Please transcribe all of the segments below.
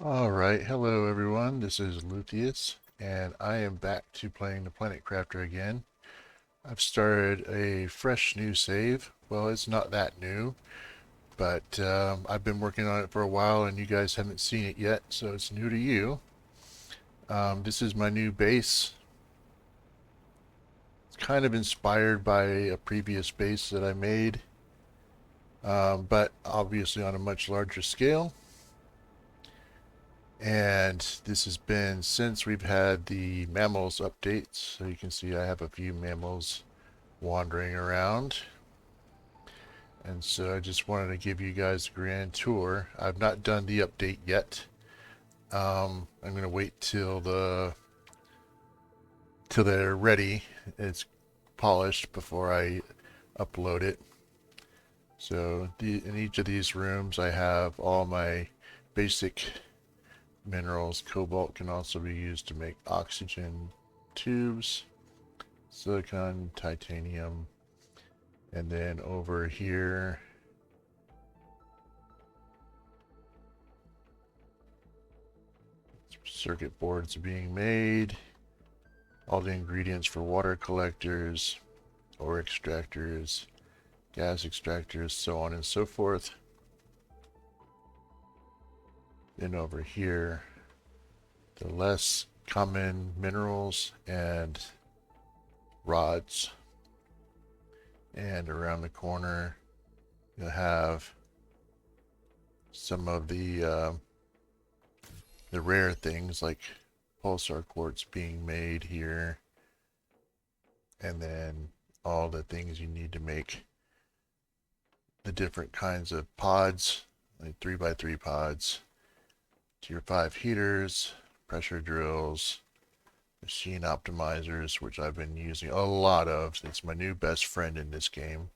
Alright, hello everyone, this is Lutheus, and I am back to playing the Planet Crafter again. I've started a fresh new save. Well, it's not that new, but I've been working on it for a while and you guys haven't seen it yet, so it's new to you. This is my new base. It's kind of inspired by a previous base that I made, but obviously on a much larger scale. And this has been since we've had the mammals updates. So you can see I have a few mammals wandering around. And so I just wanted to give you guys a grand tour. I've not done the update yet. I'm going to wait till they're ready. It's polished before I upload it. So in each of these rooms I have all my basic minerals. Cobalt can also be used to make oxygen tubes, silicon, titanium, and then over here circuit boards are being made. All the ingredients for water collectors, ore extractors, gas extractors, so on and so forth. Then over here, the less common minerals and rods. And around the corner, you'll have some of the rare things like pulsar quartz being made here. And then all the things you need to make the different kinds of pods, like 3x3 pods, tier 5 heaters, pressure drills, machine optimizers, which I've been using a lot of. It's my new best friend in this game.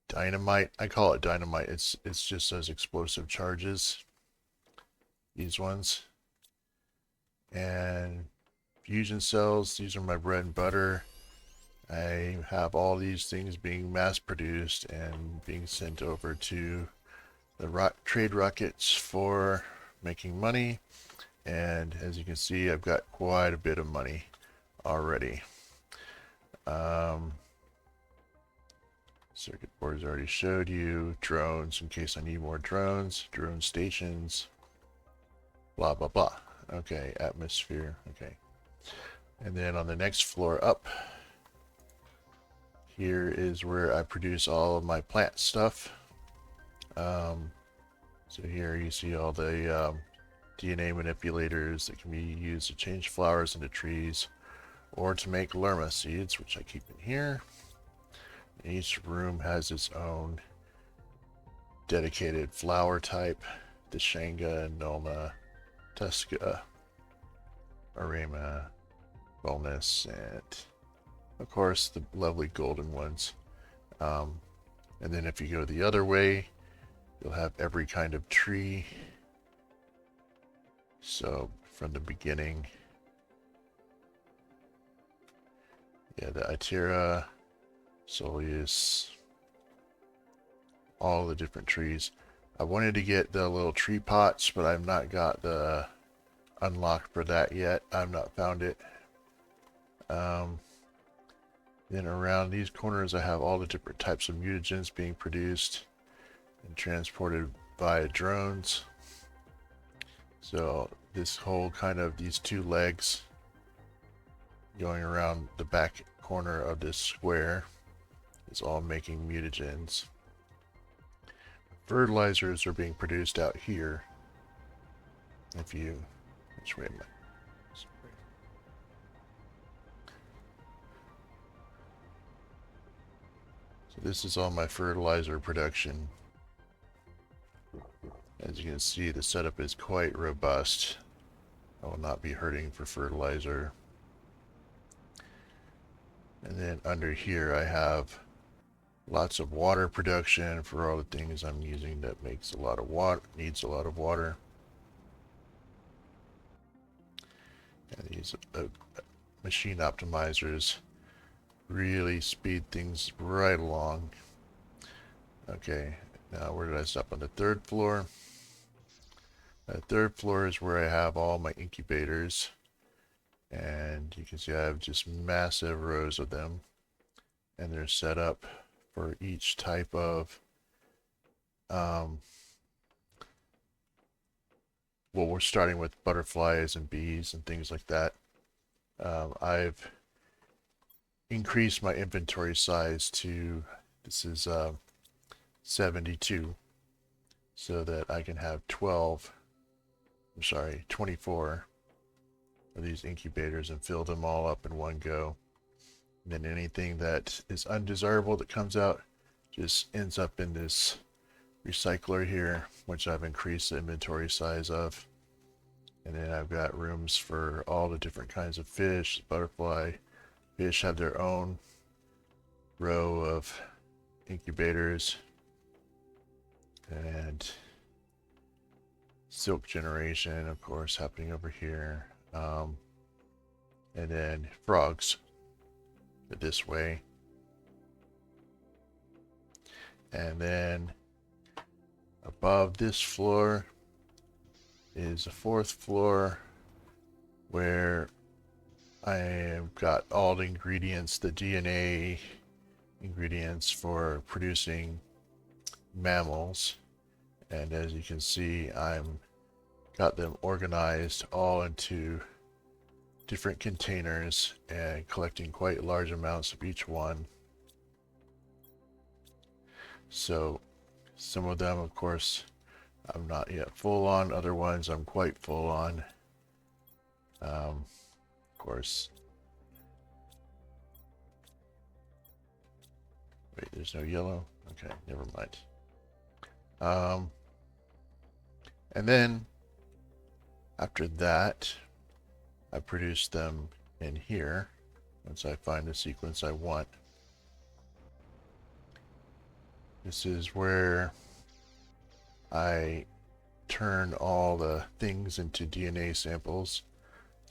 Dynamite, I call it dynamite. It's just those explosive charges. These ones. And fusion cells, these are my bread and butter. I have all these things being mass produced and being sent over to the trade rockets for making money. And as you can see, I've got quite a bit of money already. Circuit boards already showed you. Drones, in case I need more drones. Drone stations. Blah, blah, blah. Okay, atmosphere. Okay. And then on the next floor up, here is where I produce all of my plant stuff. So here you see all the DNA manipulators that can be used to change flowers into trees or to make lerma seeds, which I keep in here. Each room has its own dedicated flower type. Dashanga, Nulna, Tuska, Arema, Bonus, and of course the lovely golden ones. And then if you go the other way, you'll have every kind of tree. So from the beginning, yeah, the Atira, Soleus, all the different trees. I wanted to get the little tree pots, but I've not got the unlock for that yet. I've not found it. Then around these corners I have all the different types of mutagens being produced and transported by drones. So this whole kind of these two legs going around the back corner of this square is all making mutagens. Fertilizers are being produced out here. If you which way am I? So this is all my fertilizer production. As you can see, the setup is quite robust. I will not be hurting for fertilizer. And then under here I have lots of water production for all the things I'm using that makes a lot of water, needs a lot of water. And these machine optimizers really speed things right along. Okay, now where did I stop? On the third floor. Third floor is where I have all my incubators. And you can see I have just massive rows of them. And they're set up for each type of well, we're starting with butterflies and bees and things like that. I've increased my inventory size to, this is 72, so that I can have 24 of these incubators and fill them all up in one go. And then anything that is undesirable that comes out just ends up in this recycler here, which I've increased the inventory size of. And then I've got rooms for all the different kinds of fish. Butterfly fish have their own row of incubators. And silk generation, of course, happening over here. And then frogs this way. And then above this floor is a fourth floor where I have got all the ingredients, the DNA ingredients for producing mammals. And as you can see, I'm got them organized all into different containers and collecting quite large amounts of each one. So some of them, of course, I'm not yet full on. Other ones I'm quite full on. Of course. Wait, there's no yellow? Okay, never mind. And then after that, I produce them in here once I find the sequence I want. This is where I turn all the things into DNA samples.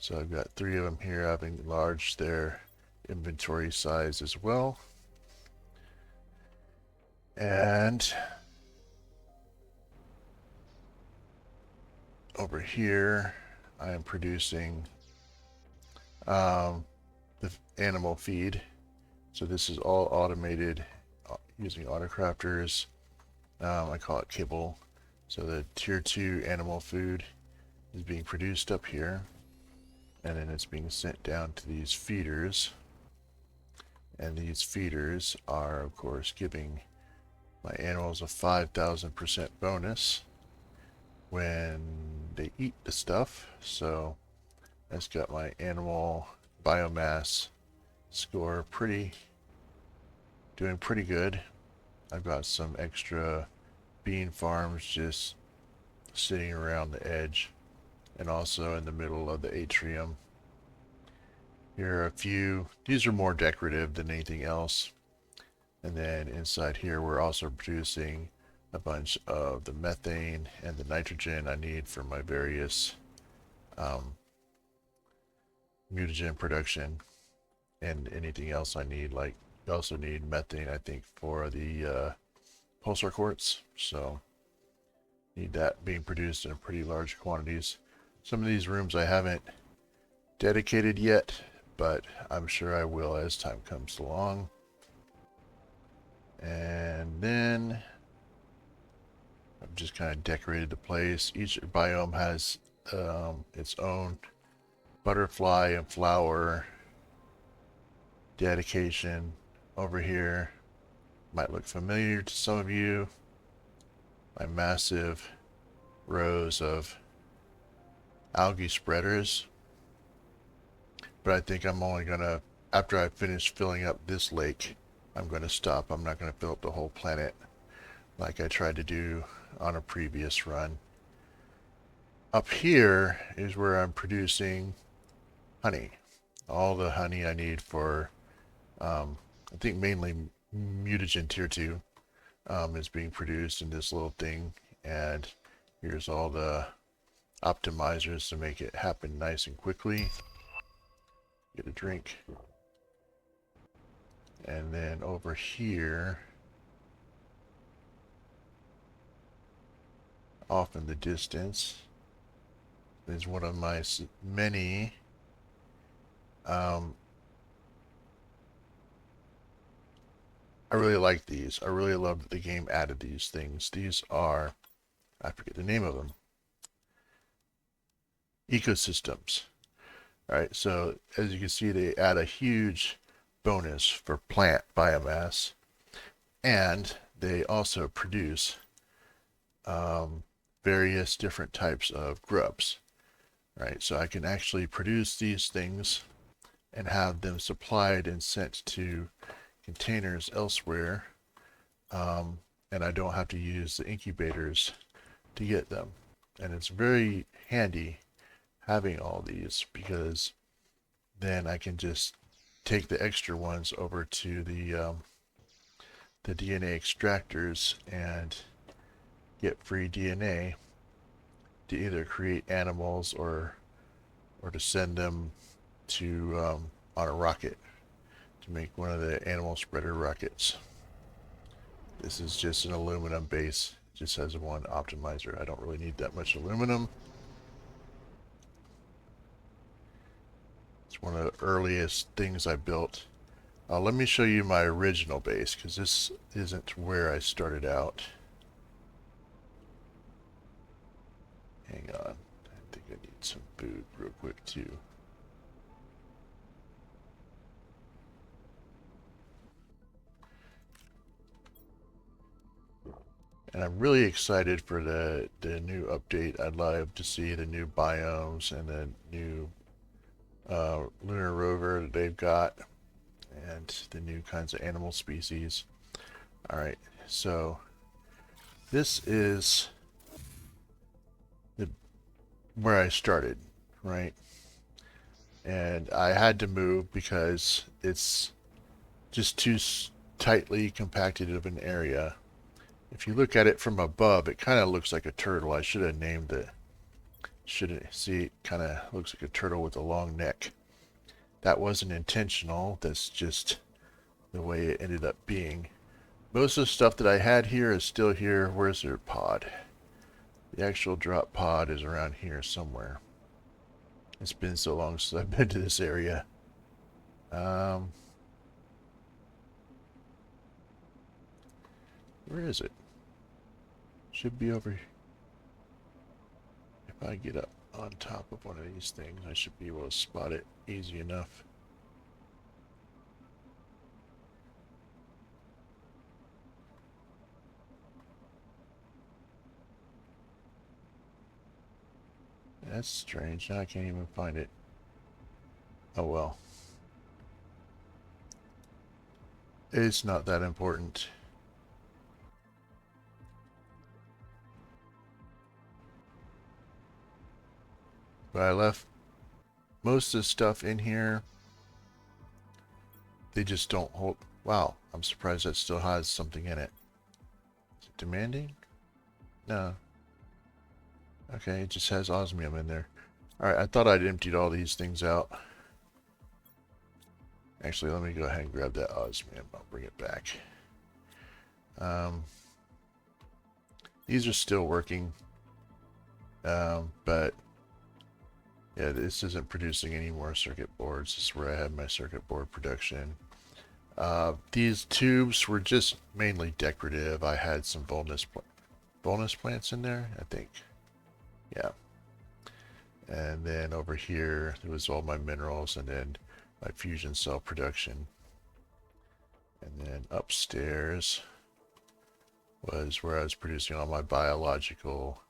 So I've got 3 of them here. I've enlarged their inventory size as well. And over here, I am producing the animal feed. So this is all automated using autocrafters. I call it kibble. So the tier 2 animal food is being produced up here, and then it's being sent down to these feeders. And these feeders are, of course, giving my animals a 5,000% bonus when they eat the stuff. So that's got my animal biomass score doing pretty good. I've got some extra bean farms just sitting around the edge and also in the middle of the atrium. Here are a few. These are more decorative than anything else. And then inside here we're also producing a bunch of the methane and the nitrogen I need for my various mutagen production and anything else I need. Like you also need methane, I think, for the pulsar quartz. So need that being produced in pretty large quantities. Some of these rooms I haven't dedicated yet, but I'm sure I will as time comes along. And then I've just kind of decorated the place. Each biome has its own butterfly and flower dedication. Over here might look familiar to some of you. My massive rows of algae spreaders. But I think I'm only gonna, after I finish filling up this lake, I'm gonna stop. I'm not gonna fill up the whole planet like I tried to do on a previous run. Up here is where I'm producing honey. All the honey I need for, I think mainly mutagen tier 2 is being produced in this little thing. And here's all the optimizers to make it happen nice and quickly. Get a drink. And then over here, off in the distance, is one of my many I really like these. I really love that the game added these things. These are, I forget the name of them, ecosystems. All right, so as you can see, they add a huge bonus for plant biomass, and they also produce various different types of grubs. Right, so I can actually produce these things and have them supplied and sent to containers elsewhere, and I don't have to use the incubators to get them. And it's very handy having all these, because then I can just take the extra ones over to the DNA extractors and get free DNA to either create animals or to send them to on a rocket to make one of the animal spreader rockets. This is just an aluminum base. It just has one optimizer. I don't really need that much aluminum. It's one of the earliest things I built. Let me show you my original base, because this isn't where I started out. Hang on. I think I need some food real quick too. And I'm really excited for the new update. I'd love to see the new biomes and the new lunar rover that they've got, and the new kinds of animal species. Alright, so this is where I started, right? And I had to move because it's just too tightly compacted of an area. If you look at it from above, it kind of looks like a turtle. I should have named it. See, it kind of looks like a turtle with a long neck. That wasn't intentional. That's just the way it ended up being. Most of the stuff that I had here is still here. Where's their pod? The actual drop pod is around here somewhere. It's been so long since I've been to this area. Where is it? Should be over here. If I get up on top of one of these things, I should be able to spot it easy enough. That's strange. Now I can't even find it. Oh well. It's not that important. But I left most of the stuff in here. They just don't hold. Wow, I'm surprised that still has something in it. Is it demanding? No. Okay, it just has osmium in there. Alright, I thought I'd emptied all these things out. Actually, let me go ahead and grab that osmium. I'll bring it back. These are still working. But yeah, this isn't producing any more circuit boards. This is where I had my circuit board production. These tubes were just mainly decorative. I had some bonus plants in there, I think. Yeah. And then over here, it was all my minerals, and then my fusion cell production. And then upstairs was where I was producing all my biological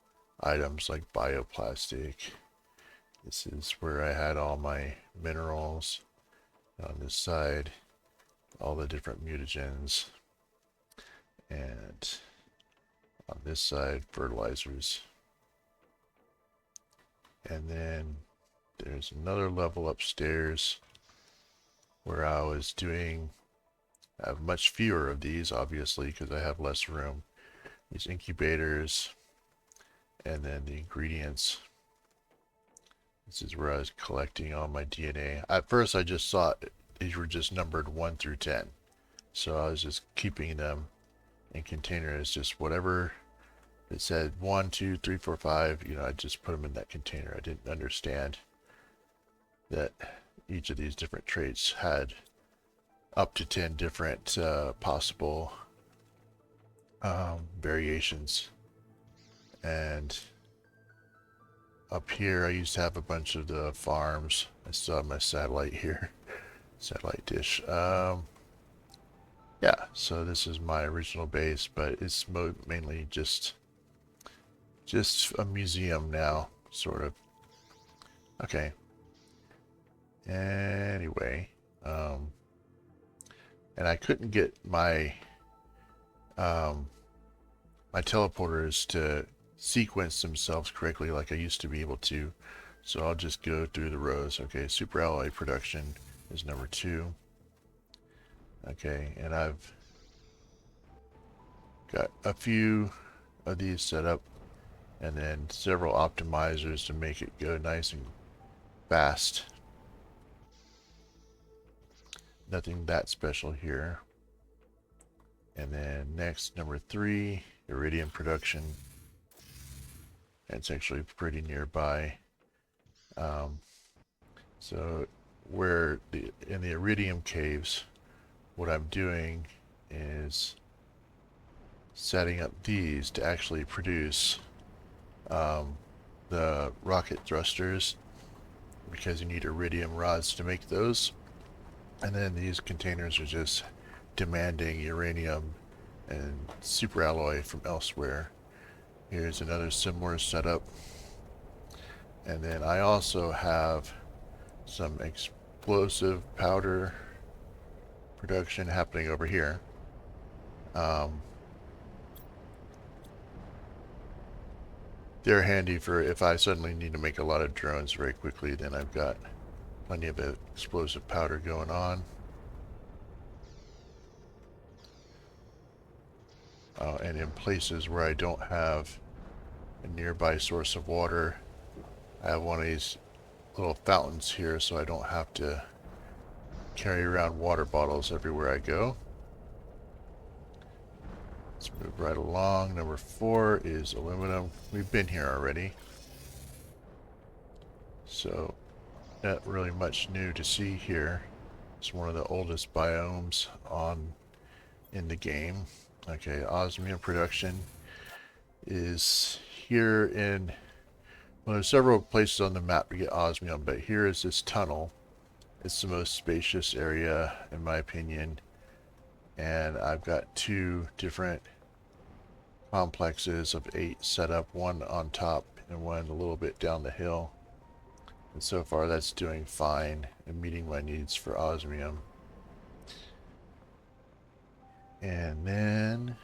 items like bioplastic. This is where I had all my minerals. On this side, all the different mutagens. And on this side, fertilizers. And then there's another level upstairs where I was doing, I have much fewer of these, obviously, because I have less room. These incubators, and then the ingredients. This is where I was collecting all my DNA. At first, I just thought these were just numbered 1 through 10. So I was just keeping them in containers, just whatever it said 1, 2, 3, 4, 5, you know, I just put them in that container. I didn't understand that each of these different traits had up to 10 different possible variations. And up here, I used to have a bunch of the farms. I still have my satellite here, satellite dish. Yeah, so this is my original base, but it's mainly just a museum now, sort of. Okay. Anyway, and I couldn't get my my teleporters to sequence themselves correctly like I used to be able to. So I'll just go through the rows. Okay, super alloy production is number 2. Okay, and I've got a few of these set up, and then several optimizers to make it go nice and fast. Nothing that special here. And then next, number 3, iridium production. It's actually pretty nearby. So where in the iridium caves, what I'm doing is setting up these to actually produce the rocket thrusters, because you need iridium rods to make those. And then these containers are just demanding uranium and super alloy from elsewhere. Here's another similar setup. And then I also have some explosive powder production happening over here. They're handy for if I suddenly need to make a lot of drones very quickly, then I've got plenty of explosive powder going on. And in places where I don't have a nearby source of water, I have one of these little fountains here, so I don't have to carry around water bottles everywhere I go. Let's move right along. Number 4 is aluminum. We've been here already, so not really much new to see here. It's one of the oldest biomes in the game. Okay, osmium production is here in, well, there's several places on the map to get osmium, but here is this tunnel. It's the most spacious area, in my opinion. And I've got 2 different complexes of 8 set up, one on top and one a little bit down the hill. And so far that's doing fine and meeting my needs for osmium. And then,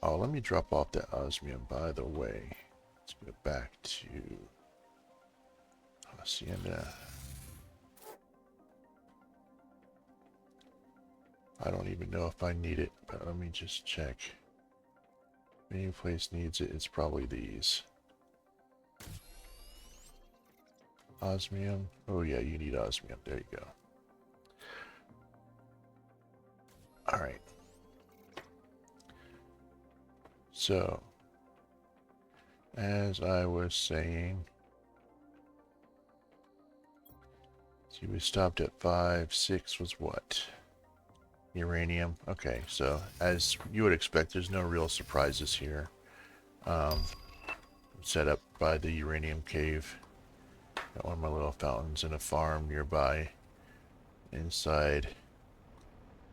oh, let me drop off that osmium, by the way. Let's go back to Hacienda. I don't even know if I need it, but let me just check. If any place needs it, it's probably these. Osmium. Oh yeah, you need osmium. There you go. Alright. So, as I was saying, see, we stopped at 5. 6 was what? Uranium. Okay, so as you would expect, there's no real surprises here. Set up by the uranium cave. Got one of my little fountains and a farm nearby. Inside,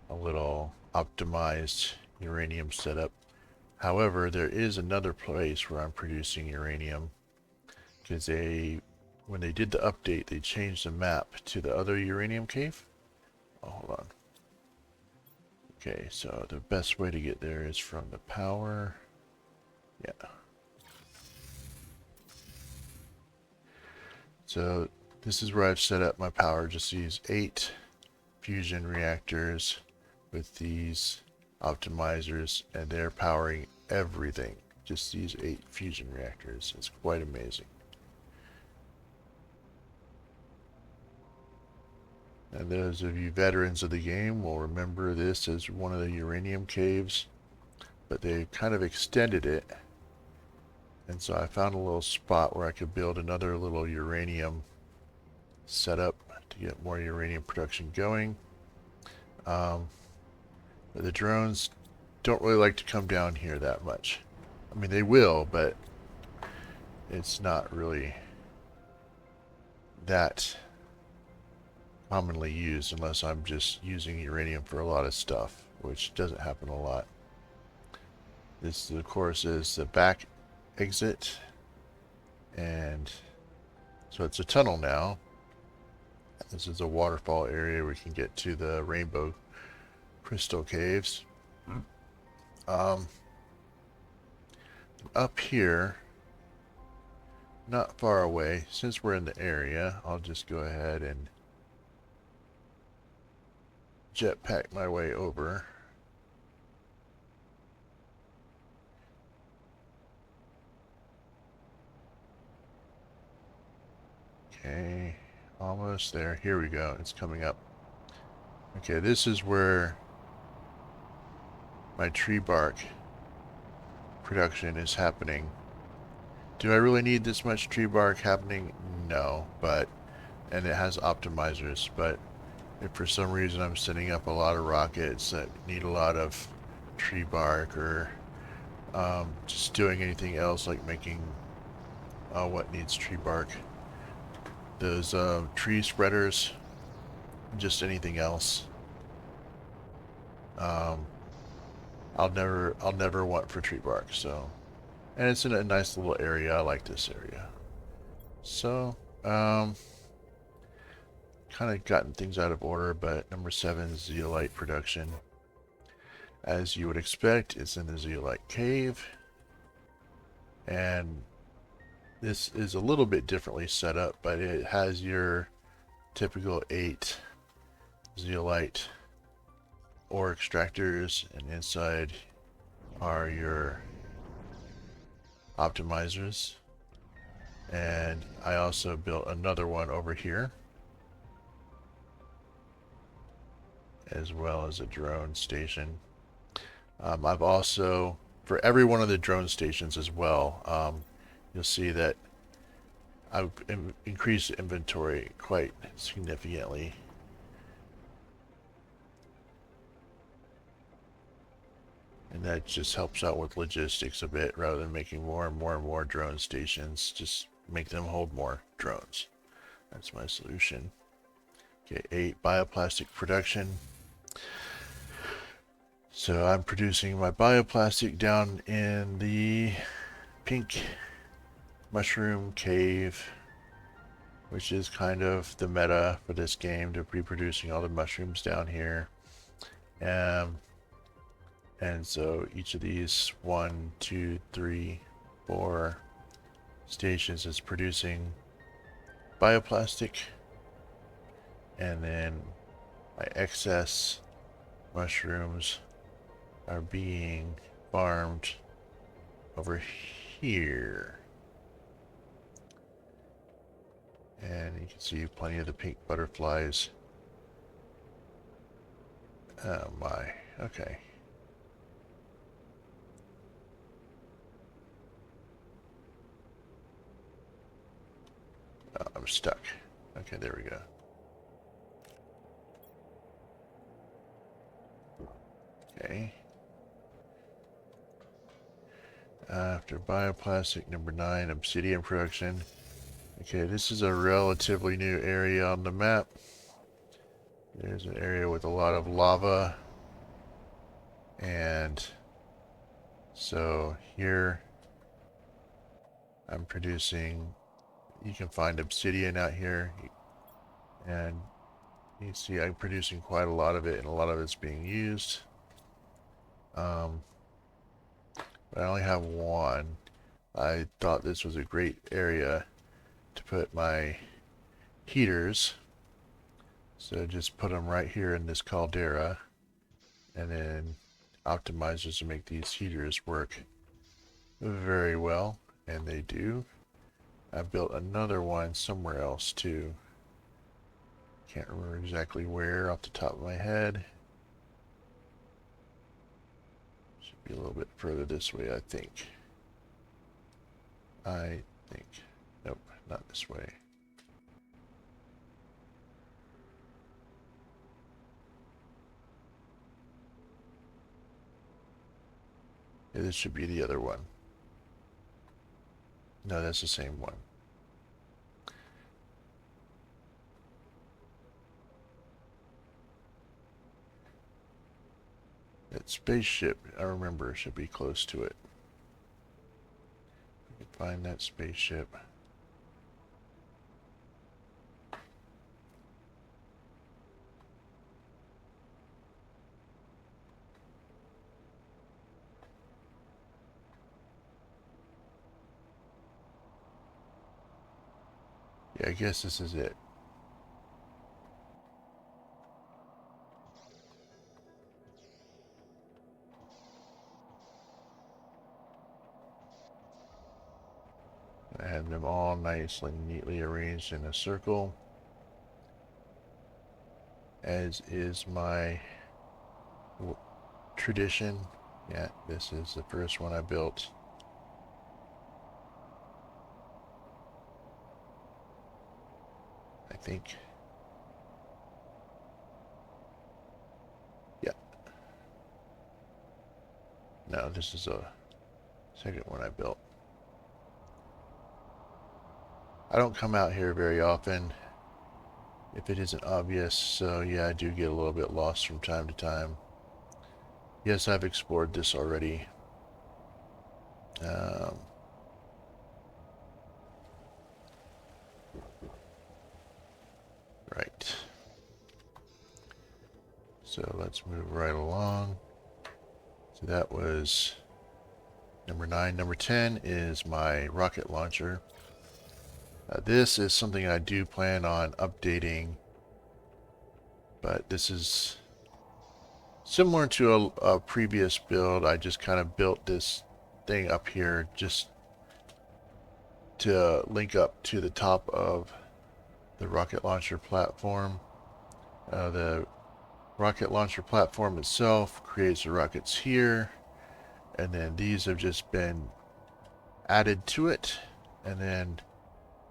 a little optimized uranium setup. However, there is another place where I'm producing uranium, because when they did the update, they changed the map to the other uranium cave. Oh, hold on. Okay, so the best way to get there is from the power. Yeah. So this is where I've set up my power. Just these 8 fusion reactors with these optimizers, and they're powering everything. Just these 8 fusion reactors. It's quite amazing. And those of you veterans of the game will remember this as one of the uranium caves. but they kind of extended it. And so I found a little spot where I could build another little uranium setup to get more uranium production going. But the drones don't really like to come down here that much. I mean, they will, but it's not really that commonly used unless I'm just using uranium for a lot of stuff, which doesn't happen a lot. This, of course, is the back exit, and so it's a tunnel now. This is a waterfall area where we can get to the rainbow crystal caves. Up here, not far away, since we're in the area, I'll just go ahead and jetpack my way over. Okay, almost there. Here we go. It's coming up. Okay, this is where my tree bark production is happening. Do I really need this much tree bark happening? No, and it has optimizers, but if for some reason I'm setting up a lot of rockets that need a lot of tree bark, or just doing anything else like making what needs tree bark, those tree spreaders, just anything else, I'll never want for tree bark. So, and it's in a nice little area. I like this area. So, kind of gotten things out of order, but number 7 is zeolite production. As you would expect, it's in the zeolite cave, and this is a little bit differently set up, but it has your typical 8 zeolite ore extractors, and inside are your optimizers. And I also built another one over here, as well as a drone station. I've also, for every one of the drone stations as well, you'll see that I've increased inventory quite significantly. And that just helps out with logistics a bit, rather than making more and more and more drone stations. Just make them hold more drones. That's my solution. Okay, 8 bioplastic production. So I'm producing my bioplastic down in the pink mushroom cave, which is kind of the meta for this game, to be producing all the mushrooms down here. And so each of these 1, 2, 3, 4 stations is producing bioplastic, and then my excess mushrooms are being farmed over here. And you can see plenty of the pink butterflies. Oh my, okay. Oh, I'm stuck. Okay, there we go. Okay. After bioplastic, number 9, obsidian production. Okay, this is a relatively new area on the map. There's an area with a lot of lava. And so here I'm producing, you can find obsidian out here. And you can see I'm producing quite a lot of it, and a lot of it's being used. But I only have 1. I thought this was a great area to put my heaters. So just put them right here in this caldera, and then optimizers to make these heaters work very well, and they do. I built another one somewhere else too. Can't remember exactly where off the top of my head. be a little bit further this way, I think. Nope, not this way. Yeah, this should be the other one. No, that's the same one. That spaceship, I remember, should be close to it. We can find that spaceship. Yeah, I guess this is it. I have them all nicely, neatly arranged in a circle, as is my tradition. Yeah, this is the first one I built. I think. Yeah. No, this is a second one I built. I don't come out here very often if it isn't obvious, so yeah, I do get a little bit lost from time to time. Yes, I've explored this already. Right. So let's move right along. So that was number 9. Number 10 is my rocket launcher. This is something I do plan on updating, but this is similar to a previous build. I just kind of built this thing up here just to link up to the top of the rocket launcher platform. The rocket launcher platform itself creates the rockets here, and then these have just been added to it. And then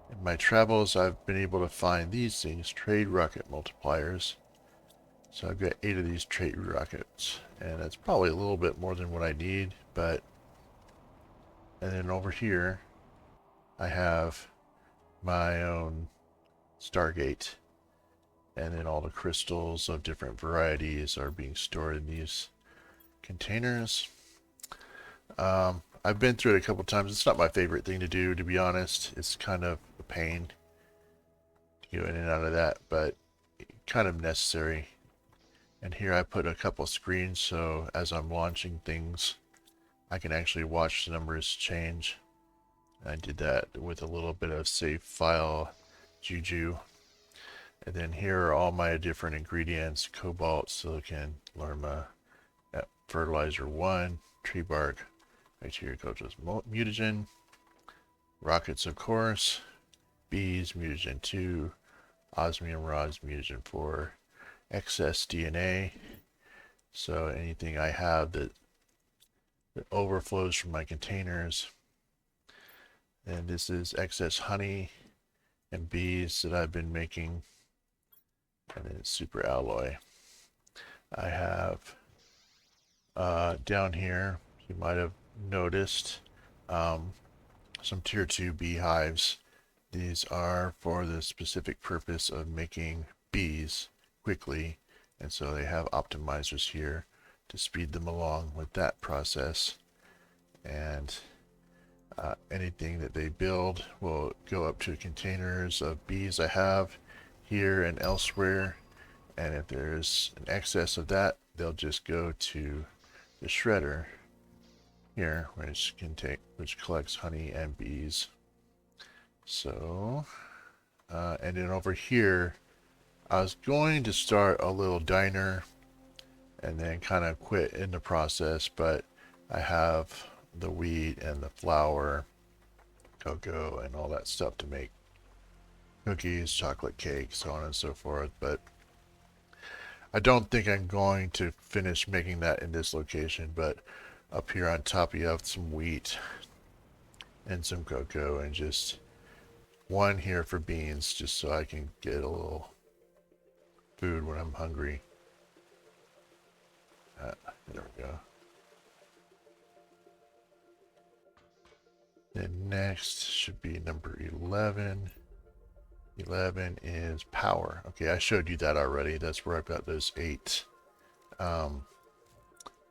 in my travels, I've been able to find these things, trade rocket multipliers. So I've got 8 of these trade rockets, and that's probably a little bit more than what I need, but... And then over here, I have my own Stargate, and then all the crystals of different varieties are being stored in these containers. I've been through it a couple times. It's not my favorite thing to do, to be honest. It's kind of a pain to go in and out of that, but kind of necessary. And here I put a couple screens, so as I'm launching things, I can actually watch the numbers change. I did that with a little bit of save file juju. And then here are all my different ingredients: cobalt, silicon, Lerma, fertilizer 1, tree bark, bacteria cultures, mutagen, rockets, of course, bees, mutagen 2, osmium rods, mutagen 4, excess DNA. So anything I have that overflows from my containers. And this is excess honey and bees that I've been making. And then it's super alloy. I have down here, you might have noticed, some tier 2 beehives. These are for the specific purpose of making bees quickly, and so they have optimizers here to speed them along with that process. And anything that they build will go up to containers of bees I have here and elsewhere, and if there's an excess of that, they'll just go to the shredder here, which collects honey and bees. So, and then over here, I was going to start a little diner and then kind of quit in the process, but I have the wheat and the flour, cocoa, and all that stuff to make cookies, chocolate cake, so on and so forth. But I don't think I'm going to finish making that in this location, but Up here on top you have some wheat and some cocoa, and just one here for beans, just so I can get a little food when I'm hungry. There we go. Then next should be number 11. 11 is power. Okay, I showed you that already. That's where I've got those 8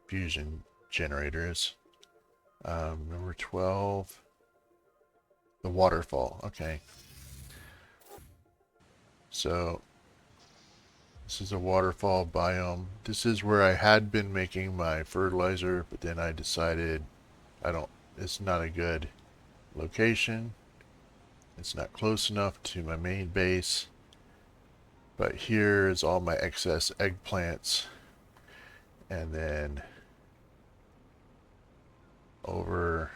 fusion generators. Number 12, the waterfall. Okay. So this is a waterfall biome. This is where I had been making my fertilizer, but then I decided it's not a good location. It's not close enough to my main base. But here is all my excess eggplants. And then over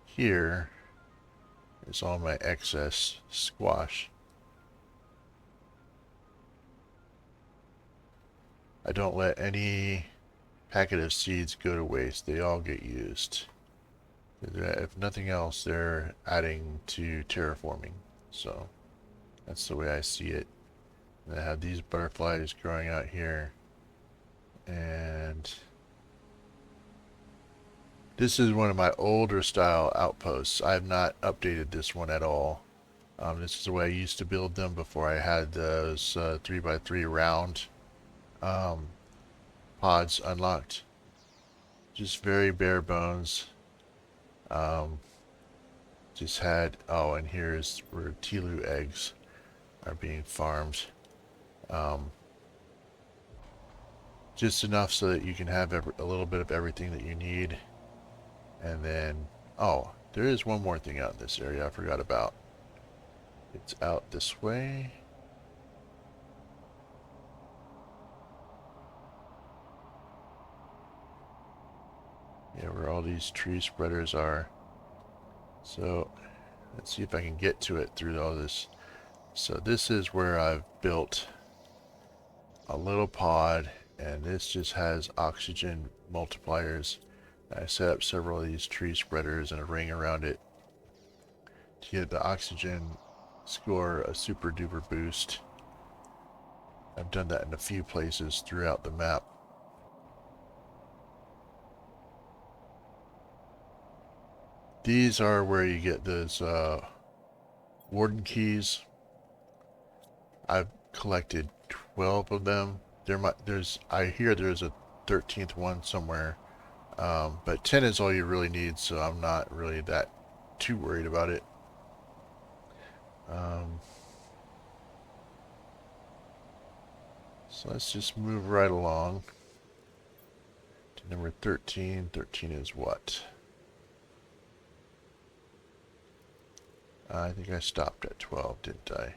here is all my excess squash. I don't let any packet of seeds go to waste. They all get used. If nothing else, they're adding to terraforming. So that's the way I see it. And I have these butterflies growing out here. And this is one of my older style outposts. I have not updated this one at all. This is the way I used to build them before I had those 3x3 round pods unlocked. Just very bare bones. Just had, oh, and here's where Tilu eggs are being farmed. Just enough so that you can have a little bit of everything that you need. And then, oh, there is one more thing out in this area I forgot about. It's out this way. Yeah, where all these tree spreaders are. So let's see if I can get to it through all this. So this is where I've built a little pod, and this just has oxygen multipliers. I set up several of these tree spreaders and a ring around it to get the oxygen score a super duper boost. I've done that in a few places throughout the map. These are where you get those warden keys. I've collected 12 of them. I hear there's a 13th one somewhere. But 10 is all you really need, so I'm not really that too worried about it. So let's just move right along to number 13. 13 is what? I think I stopped at 12, didn't I?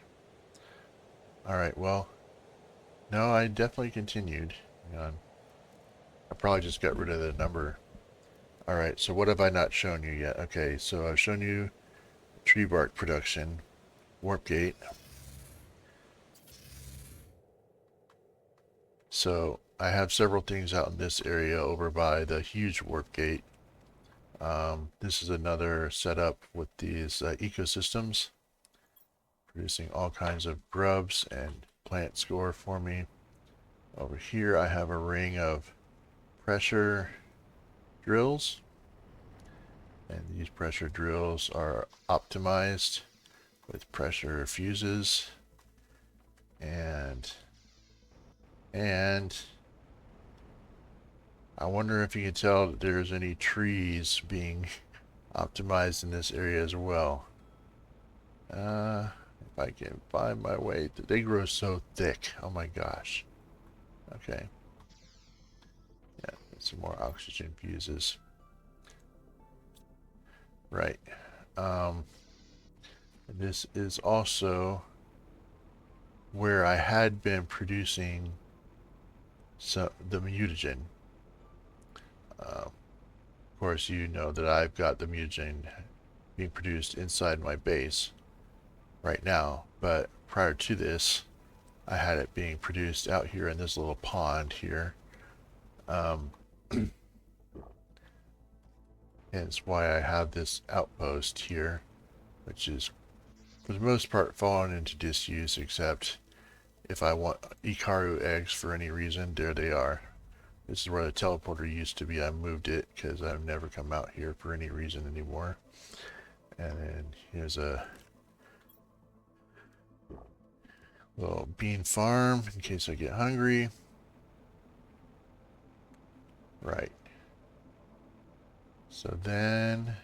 Alright, well, no, I definitely continued. Hang on. I probably just got rid of the number. Alright, so what have I not shown you yet? Okay, so I've shown you tree bark production, warp gate. So I have several things out in this area over by the huge warp gate. This is another setup with these ecosystems, producing all kinds of grubs and plant score for me. Over here I have a ring of pressure drills, and these pressure drills are optimized with pressure fuses, and I wonder if you can tell that there's any trees being optimized in this area as well. If I can find my way, they grow so thick. Oh my gosh. Okay. Yeah, some more oxygen fuses. Right. This is also where I had been producing the mutagen. Of course, you know that I've got the mutagen being produced inside my base right now, but prior to this, I had it being produced out here in this little pond here. Hence why I have this outpost here, which is for the most part fallen into disuse, except if I want Ikaru eggs for any reason, there they are. This is where the teleporter used to be. I moved it because I've never come out here for any reason anymore. And then here's a little bean farm in case I get hungry. Right. So then,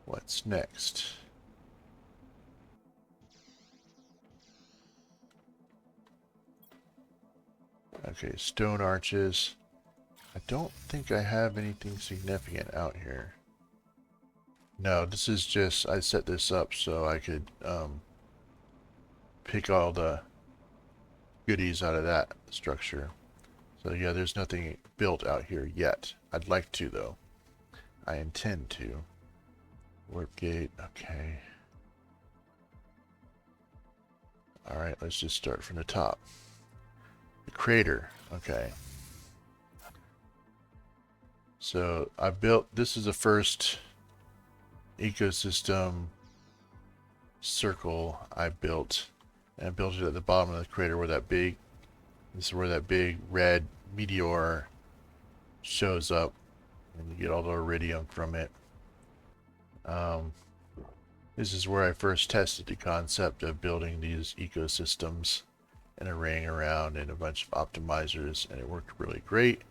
what's next? Okay, stone arches. I don't think I have anything significant out here. No, this is just, I set this up so I could pick all the goodies out of that structure. So yeah, there's nothing built out here yet. I'd like to though. I intend to. Warp gate, okay. Alright, let's just start from the top. The crater, okay. So I built, this is the first ecosystem circle I built. And I built it at the bottom of the crater where that big, this is where that big red meteor shows up. And you get all the iridium from it. This is where I first tested the concept of building these ecosystems and a ring around and a bunch of optimizers, and it worked really great.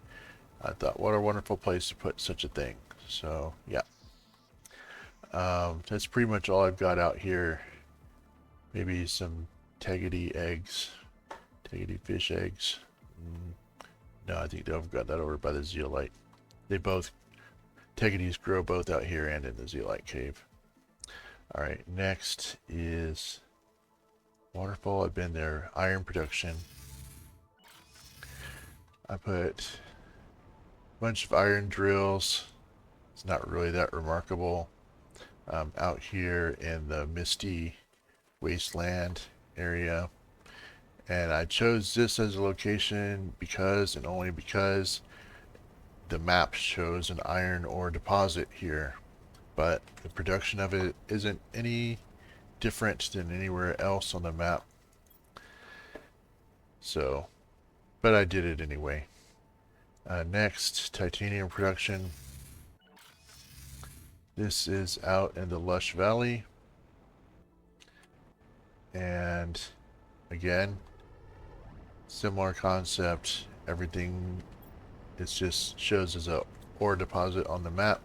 I thought, what a wonderful place to put such a thing. So, yeah. That's pretty much all I've got out here. Maybe some Tegedy eggs. Tegedy fish eggs. No, I think they've got that over by the zeolite. They both, Tegedys grow both out here and in the zeolite cave. Alright, next is waterfall. I've been there. Iron production. I put a bunch of iron drills. It's not really that remarkable. Out here in the misty wasteland area. And I chose this as a location because, and only because, the map shows an iron ore deposit here. But the production of it isn't any different than anywhere else on the map. So, but I did it anyway. Next, titanium production. This is out in the Lush Valley. And again, similar concept. Everything, it just shows as a ore deposit on the map.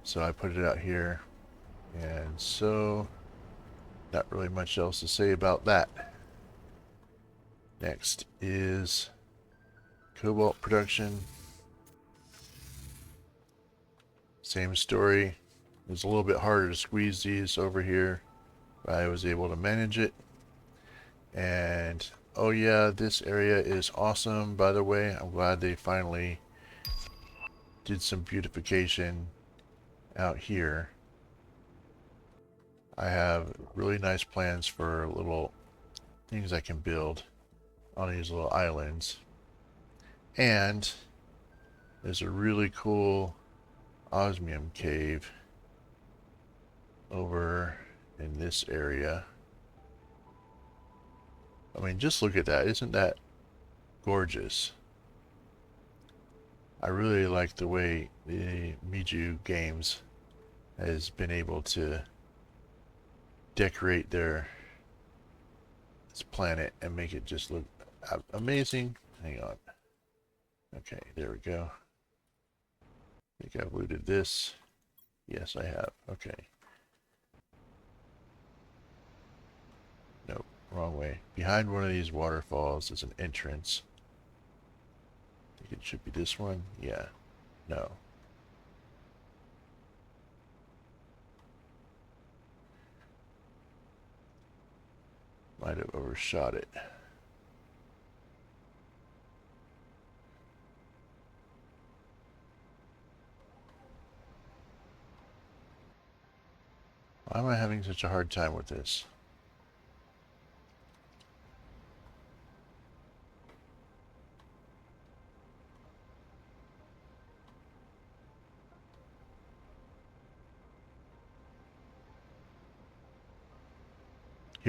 So I put it out here. And so, not really much else to say about that. Next is cobalt production. Same story. It was a little bit harder to squeeze these over here, but I was able to manage it. And oh yeah, this area is awesome, by the way. I'm glad they finally did some beautification out here. I have really nice plans for little things I can build on these little islands. And there's a really cool osmium cave over in this area. I mean, just look at that. Isn't that gorgeous? I really like the way the Miju Games has been able to decorate this planet and make it just look amazing. Hang on. Okay, there we go. I think I've looted this. Yes, I have. Okay. Nope, wrong way. Behind one of these waterfalls is an entrance. I think it should be this one. Yeah. No. Might have overshot it. Why am I having such a hard time with this?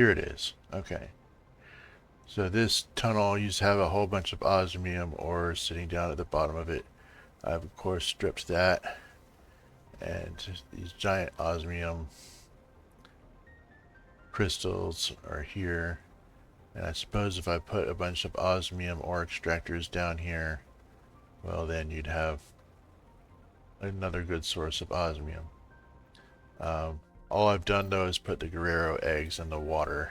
Here it is. Okay. So this tunnel used to have a whole bunch of osmium ore sitting down at the bottom of it. I've of course stripped that, and these giant osmium crystals are here. And I suppose if I put a bunch of osmium ore extractors down here, well then you'd have another good source of osmium. All I've done though is put the Guerrero eggs in the water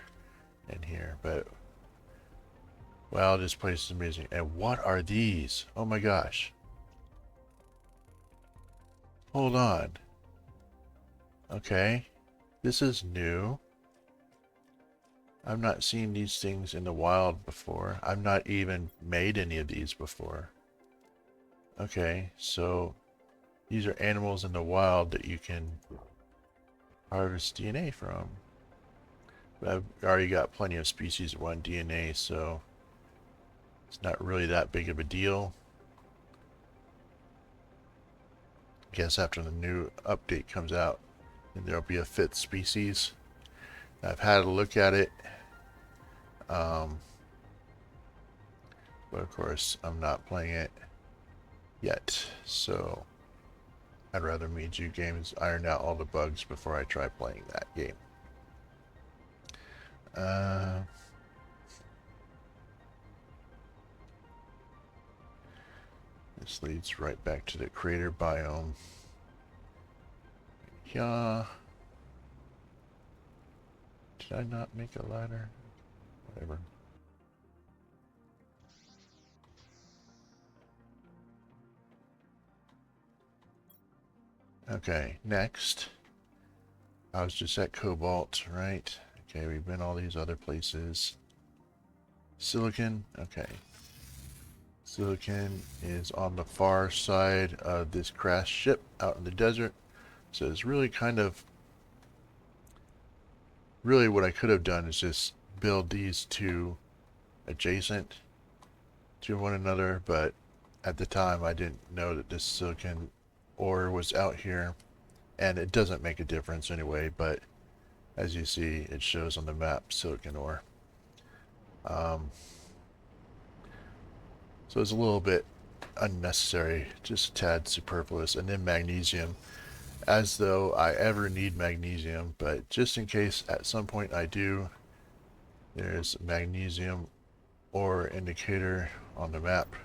in here, but wow, this place is amazing. And what are these? Oh my gosh. Hold on. Okay. This is new. I've not seen these things in the wild before. I've not even made any of these before. Okay, so these are animals in the wild that you can harvest DNA from. But I've already got plenty of species 1 DNA, so it's not really that big of a deal. I guess after the new update comes out, then there'll be a 5th species. I've had a look at it. But of course, I'm not playing it yet, so I'd rather Meiju Games iron out all the bugs before I try playing that game. This leads right back to the crater biome. Yeah. Did I not make a ladder? Whatever. Okay, next. I was just at Cobalt, right? Okay, we've been all these other places. Silicon, okay. Silicon is on the far side of this crashed ship out in the desert. So it's really really what I could have done is just build these two adjacent to one another, but at the time I didn't know that this silicon ore was out here, and it doesn't make a difference anyway, but as you see, it shows on the map silicon ore. So it's a little bit unnecessary, just a tad superfluous. And then magnesium, as though I ever need magnesium, but just in case at some point I do, there's magnesium ore indicator on the map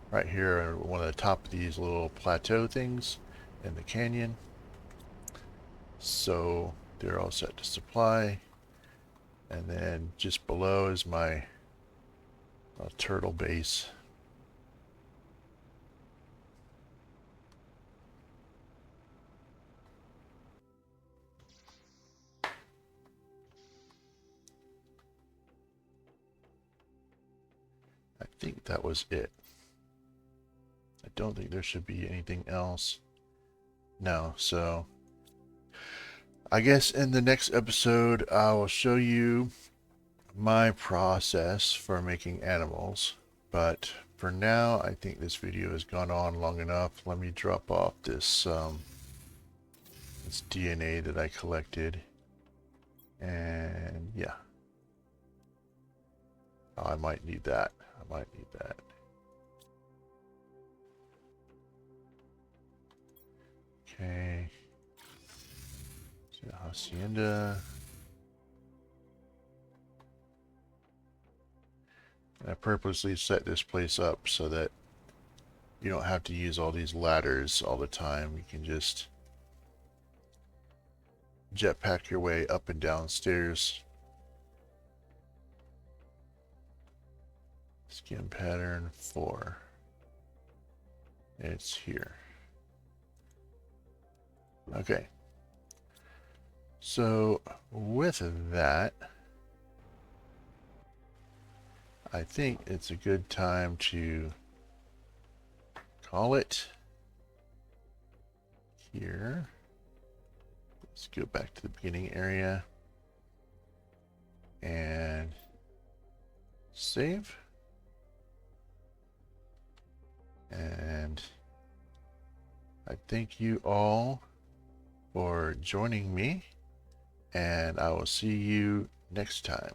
right here on one of the top of these little plateau things in the canyon. So they're all set to supply. And then just below is my turtle base. I think that was it. I don't think there should be anything else. No, so I guess in the next episode I will show you my process for making animals. But for now, I think this video has gone on long enough. Let me drop off this this DNA that I collected. And yeah. Oh, I might need that. I might need that. Okay. So Hacienda. I purposely set this place up so that you don't have to use all these ladders all the time. You can just jetpack your way up and down stairs. Skin pattern 4. It's here. Okay. So with that, I think it's a good time to call it here. Let's go back to the beginning area and save. And I thank you all for joining me, and I will see you next time.